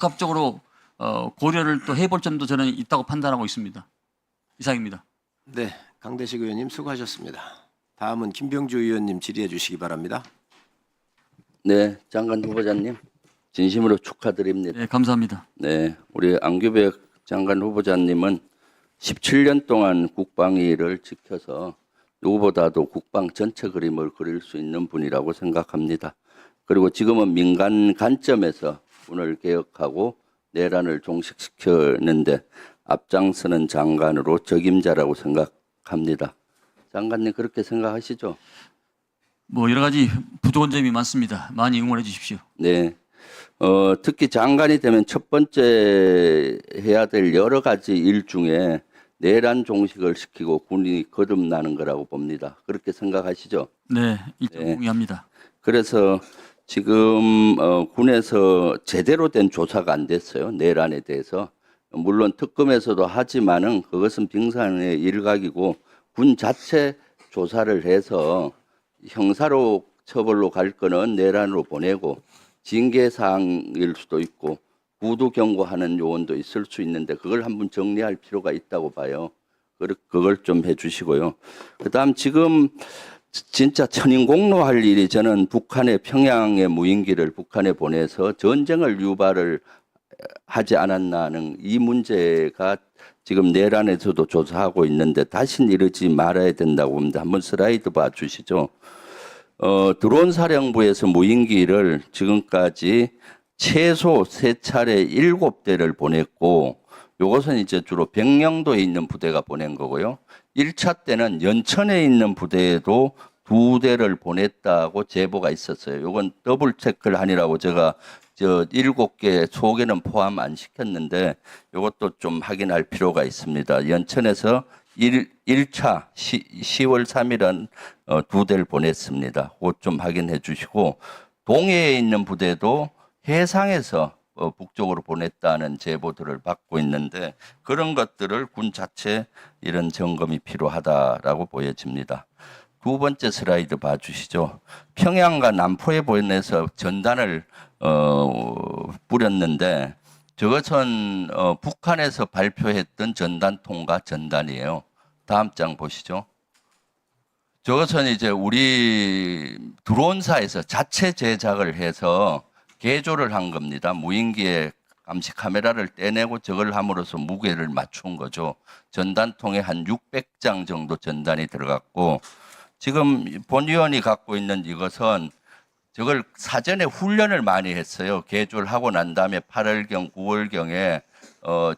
복합적으로 고려를 또 해볼 점도 저는 있다고 판단하고 있습니다. 이상입니다. 네, 강대식 의원님 수고하셨습니다. 다음은 김병주 의원님 질의해 주시기 바랍니다. 네, 장관 후보자님 진심으로 축하드립니다. 네, 감사합니다. 네, 우리 안규백 장관 후보자님은 17년 동안 국방위를 지켜서 누구보다도 국방 전체 그림을 그릴 수 있는 분이라고 생각합니다. 그리고 지금은 민간 관점에서 군을 개혁하고 내란을 종식시켰는데 앞장서는 장관으로 적임자라고 생각합니다. 장관님 그렇게 생각하시죠? 뭐 여러 가지 부족한 점이 많습니다. 많이 응원해 주십시오. 네. 특히 장관이 되면 첫 번째 해야 될 여러 가지 일 중에 내란 종식을 시키고 군이 거듭나는 거라고 봅니다. 그렇게 생각하시죠? 네, 네. 동의합니다. 그래서 지금 군에서 제대로 된 조사가 안 됐어요. 내란에 대해서. 물론 특검에서도 하지만은 그것은 빙산의 일각이고 군 자체 조사를 해서 형사로 처벌로 갈 거는 내란으로 보내고 징계 사항일 수도 있고 구두 경고하는 요원도 있을 수 있는데 그걸 한번 정리할 필요가 있다고 봐요. 그걸 좀 해주시고요. 그다음 지금 진짜 천인공노할 일이 저는 북한의 평양의 무인기를 북한에 보내서 전쟁을 유발을 하지 않았나는 이 문제가 지금 내란에서도 조사하고 있는데 다시는 이러지 말아야 된다고 봅니다. 한번 슬라이드 봐주시죠. 드론 사령부에서 무인기를 지금까지 최소 3차례 7대를 보냈고 이것은 이제 주로 백령도에 있는 부대가 보낸 거고요. 1차 때는 연천에 있는 부대에도 2대를 보냈다고 제보가 있었어요. 이건 더블 체크를 하니라고 제가 7개 소개는 포함 안 시켰는데 이것도 좀 확인할 필요가 있습니다. 연천에서 1차 10월 3일은 2대를 보냈습니다. 그것 좀 확인해 주시고 동해에 있는 부대도 해상에서 북쪽으로 보냈다는 제보들을 받고 있는데 그런 것들을 군 자체 이런 점검이 필요하다라고 보여집니다. 두 번째 슬라이드 봐주시죠. 평양과 남포에 보내서 전단을 뿌렸는데 저것은 북한에서 발표했던 전단통과 전단이에요. 다음 장 보시죠. 저것은 이제 우리 드론사에서 자체 제작을 해서 개조를 한 겁니다. 무인기에 감시 카메라를 떼내고 저걸 함으로써 무게를 맞춘 거죠. 전단통에 한 600장 정도 전단이 들어갔고 지금 본 의원이 갖고 있는 이것은 저걸 사전에 훈련을 많이 했어요. 개조를 하고 난 다음에 8월경, 9월경에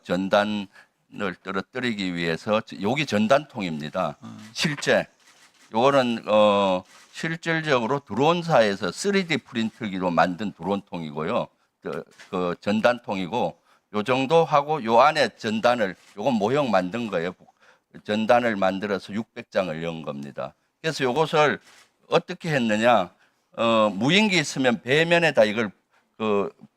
전단을 떨어뜨리기 위해서 여기 전단통입니다. 실제 요거는 실질적으로 드론사에서 3D 프린터기로 만든 드론통이고요. 그 전단통이고 요 정도 하고 요 안에 전단을 요건 모형 만든 거예요. 전단을 만들어서 600장을 연 겁니다. 그래서 요것을 어떻게 했느냐? 무인기 있으면 배면에다 이걸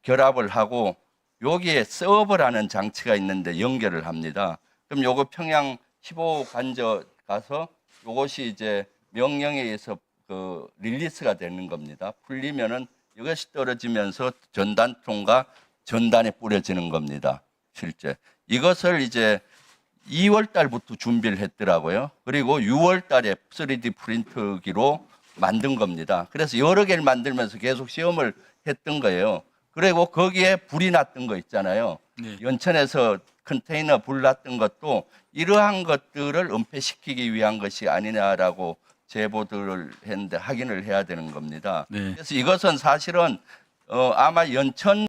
결합을 하고 여기에 서버라는 장치가 있는데 연결을 합니다. 그럼 요거 평양 15호 관저 가서 요것이 이제 명령에 의해서 릴리스가 되는 겁니다. 풀리면은 이것이 떨어지면서 전단통과 전단에 뿌려지는 겁니다. 실제 이것을 이제 2월 달부터 준비를 했더라고요. 그리고 6월 달에 3D 프린터기로 만든 겁니다. 그래서 여러 개를 만들면서 계속 시험을 했던 거예요. 그리고 거기에 불이 났던 거 있잖아요. 네. 연천에서 컨테이너 불 났던 것도 이러한 것들을 은폐시키기 위한 것이 아니냐라고 제보들을 했는데 확인을 해야 되는 겁니다. 네. 그래서 이것은 사실은 아마 연천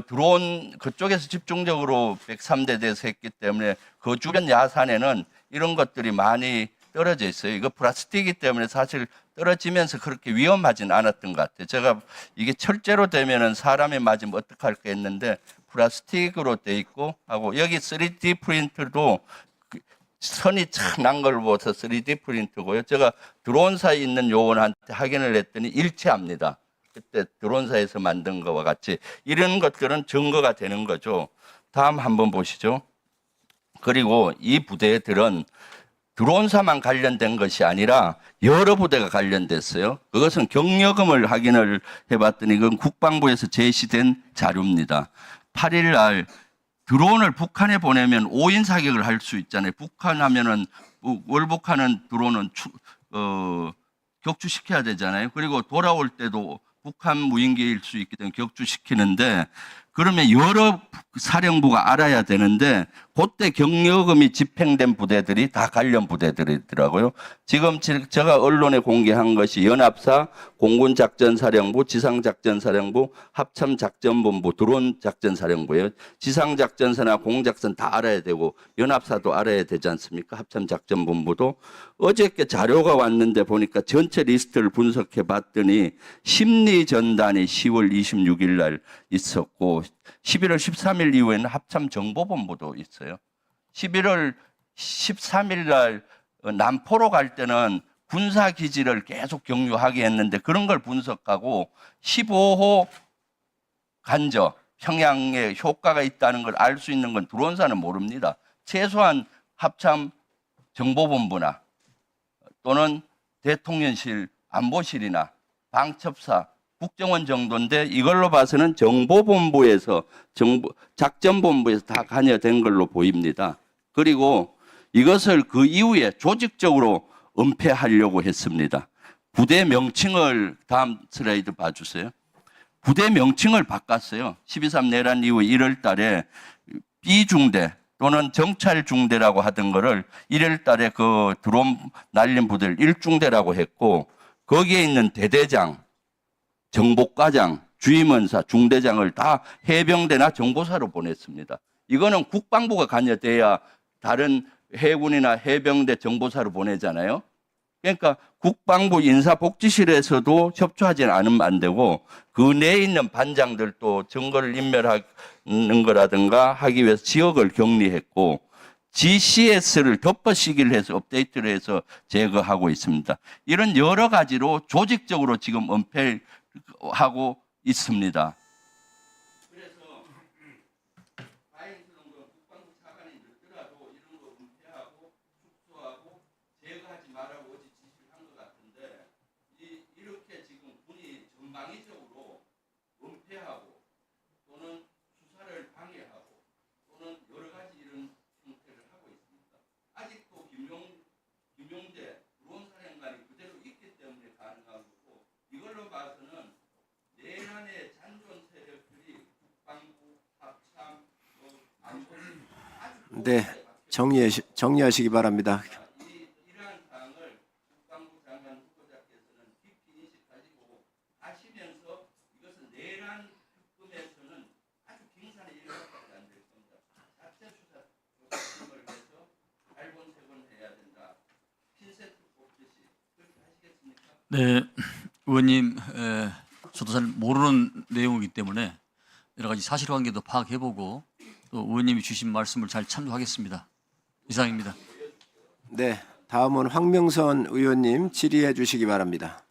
드론 그쪽에서 집중적으로 103대 대에서 했기 때문에 그 주변 야산에는 이런 것들이 많이 떨어져 있어요. 이거 플라스틱이기 때문에 사실 떨어지면서 그렇게 위험하진 않았던 것 같아요. 제가 이게 철제로 되면은 사람에 맞으면 어떡할까 했는데 플라스틱으로 돼 있고 하고 여기 3D 프린터도 선이 참 난 걸 보서 3D 프린터고요. 제가 드론사에 있는 요원한테 확인을 했더니 일치합니다. 그때 드론사에서 만든 것과 같이 이런 것들은 증거가 되는 거죠. 다음 한번 보시죠. 그리고 이 부대들은 드론사만 관련된 것이 아니라 여러 부대가 관련됐어요. 그것은 경력금을 확인을 해봤더니 그건 국방부에서 제시된 자료입니다. 8일 날 드론을 북한에 보내면 5인 사격을 할 수 있잖아요. 북한 하면은 월북하는 드론은 격추시켜야 되잖아요. 그리고 돌아올 때도 북한 무인기일 수 있기 때문에 격추시키는데 그러면 여러 사령부가 알아야 되는데 그때 경력금이 집행된 부대들이 다 관련 부대들이더라고요. 지금 제가 언론에 공개한 것이 연합사, 공군작전사령부, 지상작전사령부, 합참작전본부, 드론작전사령부예요. 지상작전사나 공작선 다 알아야 되고 연합사도 알아야 되지 않습니까? 합참작전본부도. 어저께 자료가 왔는데 보니까 전체 리스트를 분석해 봤더니 심리전단이 10월 26일 날 있었고 11월 13일 이후에는 합참정보본부도 있어요. 11월 13일 날 남포로 갈 때는 군사기지를 계속 경유하게 했는데 그런 걸 분석하고 15호 간접 평양에 효과가 있다는 걸 알 수 있는 건 드론사는 모릅니다. 최소한 합참정보본부나 또는 대통령실 안보실이나 방첩사 국정원 정도인데 이걸로 봐서는 정보본부에서 작전본부에서 다 관여된 걸로 보입니다. 그리고 이것을 그 이후에 조직적으로 은폐하려고 했습니다. 부대 명칭을 다음 슬라이드 봐주세요. 부대 명칭을 바꿨어요. 12.3 내란 이후 1월 달에 B중대 또는 정찰중대라고 하던 거를 1월 달에 그 드론 날린 부대를 1중대라고 했고 거기에 있는 대대장 정보과장, 주임원사, 중대장을 다 해병대나 정보사로 보냈습니다. 이거는 국방부가 관여돼야 다른 해군이나 해병대 정보사로 보내잖아요. 그러니까 국방부 인사복지실에서도 협조하지 않으면 안 되고 그 내에 있는 반장들도 증거를 인멸하는 거라든가 하기 위해서 지역을 격리했고 GCS를 덮어씌기를 해서 업데이트를 해서 제거하고 있습니다. 이런 여러 가지로 조직적으로 지금 은폐하고 있습니다. 그래서 다행스러운 건 국방부 차관이 늦더라도 이런 거 은폐하고 축소하고 제거하지 말라고 어제 지시를 한 것 같은데 이렇게 지금 군이 전방위적으로 은폐하고 또는 수사를 방해하고 또는 여러 가지 이런 형태를 하고 있습니다. 아직도 김용대 드론사령관이 그대로 있기 때문에 가능한 거고 이걸로 봐서는 내란의 잔존 세력들이 국방부, 합참, 안보실 네, 정리하시기 바랍니다. 이러한 사항을 국방부 장관 후보자께서는 깊이 인식하시고 하시면서 이것은 내란 특검에서는 아주 빙산의 일각밖에 안 될 겁니다. 자체 수사 조직을 해서 알곤세곤해야 된다. 핀세트 뽑듯이 그렇게 하시겠습니까? 네, 의원님, 저도 잘 모르는 내용이기 때문에 여러 가지 사실관계도 파악해보고 또 의원님이 주신 말씀을 잘 참조하겠습니다. 이상입니다. 네, 다음은 황명선 의원님 질의해 주시기 바랍니다.